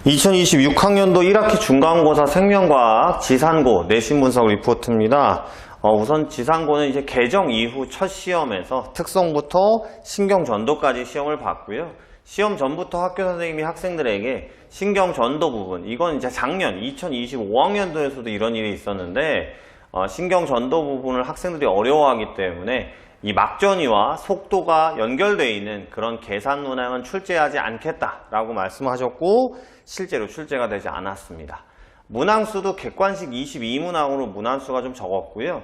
2026학년도 1학기 중간고사 생명과학 지산고 내신 분석 리포트입니다. 우선 지산고는 이제 개정 이후 첫 시험에서 특성부터 신경전도까지 시험을 봤고요. 시험 전부터 학교 선생님이 학생들에게 신경전도 부분, 이건 이제 작년 2025학년도에서도 이런 일이 있었는데 신경전도 부분을 학생들이 어려워하기 때문에 이 막전이와 속도가 연결되어 있는 그런 계산 문항은 출제하지 않겠다라고 말씀하셨고 실제로 출제가 되지 않았습니다. 문항수도 객관식 22문항으로 문항수가 좀 적었고요.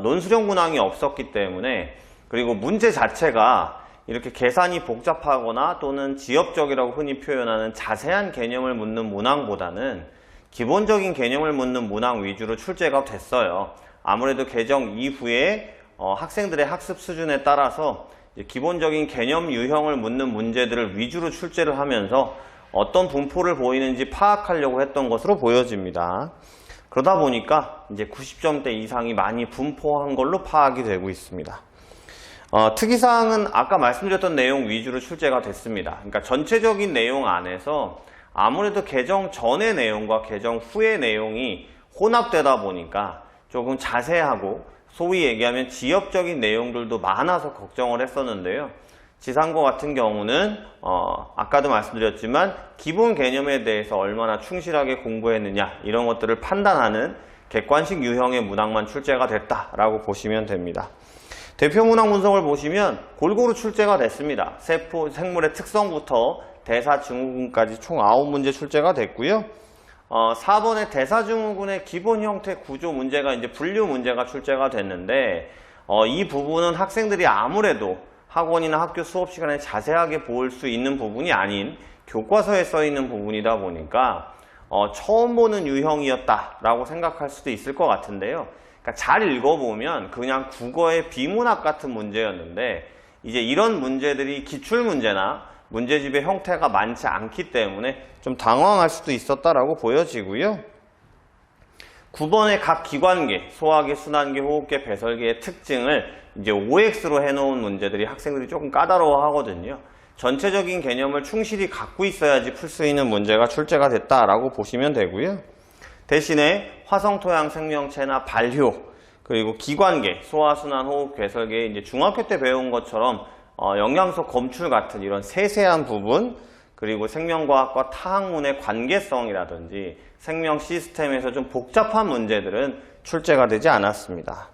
논술형 문항이 없었기 때문에, 그리고 문제 자체가 이렇게 계산이 복잡하거나 또는 지엽적이라고 흔히 표현하는 자세한 개념을 묻는 문항보다는 기본적인 개념을 묻는 문항 위주로 출제가 됐어요. 아무래도 개정 이후에 학생들의 학습 수준에 따라서 기본적인 개념 유형을 묻는 문제들을 위주로 출제를 하면서 어떤 분포를 보이는지 파악하려고 했던 것으로 보여집니다. 그러다 보니까 이제 90점대 이상이 많이 분포한 걸로 파악이 되고 있습니다. 특이사항은 아까 말씀드렸던 내용 위주로 출제가 됐습니다. 그러니까 전체적인 내용 안에서 아무래도 개정 전의 내용과 개정 후의 내용이 혼합되다 보니까 조금 자세하고 소위 얘기하면 지엽적인 내용들도 많아서 걱정을 했었는데요. 지산고 같은 경우는 아까도 말씀드렸지만 기본 개념에 대해서 얼마나 충실하게 공부했느냐 이런 것들을 판단하는 객관식 유형의 문항만 출제가 됐다라고 보시면 됩니다. 대표 문항 분석을 보시면 골고루 출제가 됐습니다. 세포, 생물의 특성부터 대사 증후군까지 총 9문제 출제가 됐고요. 4번의 대사증후군의 기본 형태 구조 문제가 이제 분류 문제가 출제가 됐는데 이 부분은 학생들이 아무래도 학원이나 학교 수업 시간에 자세하게 볼 수 있는 부분이 아닌 교과서에 써 있는 부분이다 보니까 처음 보는 유형이었다라고 생각할 수도 있을 것 같은데요. 그러니까 잘 읽어보면 그냥 국어의 비문학 같은 문제였는데 이제 이런 문제들이 기출문제나 문제집의 형태가 많지 않기 때문에 좀 당황할 수도 있었다라고 보여지고요. 9번의 각 기관계, 소화계, 순환계, 호흡계, 배설계의 특징을 이제 OX로 해놓은 문제들이 학생들이 조금 까다로워하거든요. 전체적인 개념을 충실히 갖고 있어야지 풀 수 있는 문제가 출제가 됐다라고 보시면 되고요. 대신에 화성, 토양, 생명체나 발효, 그리고 기관계, 소화, 순환, 호흡, 배설계 이제 중학교 때 배운 것처럼 영양소 검출 같은 이런 세세한 부분, 그리고 생명과학과 타학문의 관계성이라든지 생명 시스템에서 좀 복잡한 문제들은 출제가 되지 않았습니다.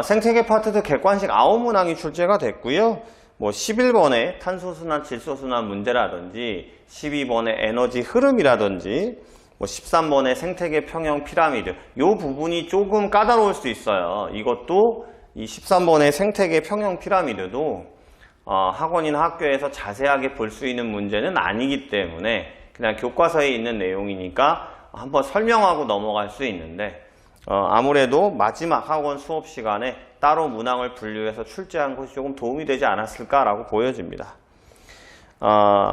생태계 파트도 객관식 9문항이 출제가 됐고요. 11번의 탄소순환, 질소순환 문제라든지 12번의 에너지 흐름이라든지 13번의 생태계 평형 피라미드, 이 부분이 조금 까다로울 수 있어요. 이것도 이 13번의 생태계 평형 피라미드도 학원이나 학교에서 자세하게 볼 수 있는 문제는 아니기 때문에 그냥 교과서에 있는 내용이니까 한번 설명하고 넘어갈 수 있는데 아무래도 마지막 학원 수업 시간에 따로 문항을 분류해서 출제한 것이 조금 도움이 되지 않았을까라고 보여집니다.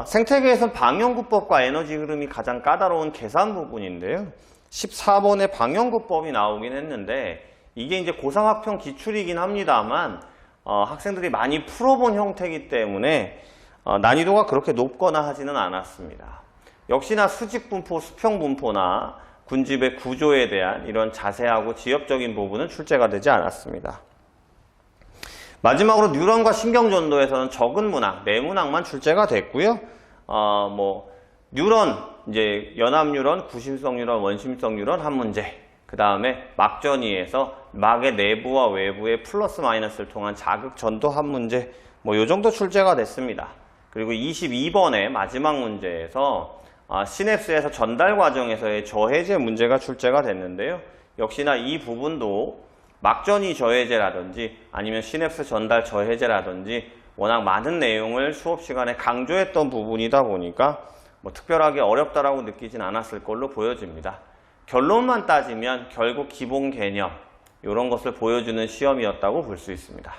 생태계에선 방연구법과 에너지 흐름이 가장 까다로운 계산 부분인데요. 14번의 방연구법이 나오긴 했는데 이게 이제 고3 학평 기출이긴 합니다만 학생들이 많이 풀어본 형태이기 때문에 난이도가 그렇게 높거나 하지는 않았습니다. 역시나 수직분포, 수평분포나 군집의 구조에 대한 이런 자세하고 지엽적인 부분은 출제가 되지 않았습니다. 마지막으로 뉴런과 신경전도에서는 적은 문항, 4문항만 출제가 됐고요. 뉴런, 이제 연합뉴런, 구심성 뉴런, 원심성 뉴런 한 문제. 그 다음에 막전이에서 막의 내부와 외부의 플러스 마이너스를 통한 자극 전도 한 문제, 요 정도 출제가 됐습니다. 그리고 22번의 마지막 문제에서 시냅스에서 전달 과정에서의 저해제 문제가 출제가 됐는데요. 역시나 이 부분도 막전이 저해제라든지 아니면 시냅스 전달 저해제라든지 워낙 많은 내용을 수업 시간에 강조했던 부분이다 보니까 특별하게 어렵다라고 느끼진 않았을 걸로 보여집니다. 결론만 따지면 결국 기본 개념 이런 것을 보여주는 시험이었다고 볼 수 있습니다.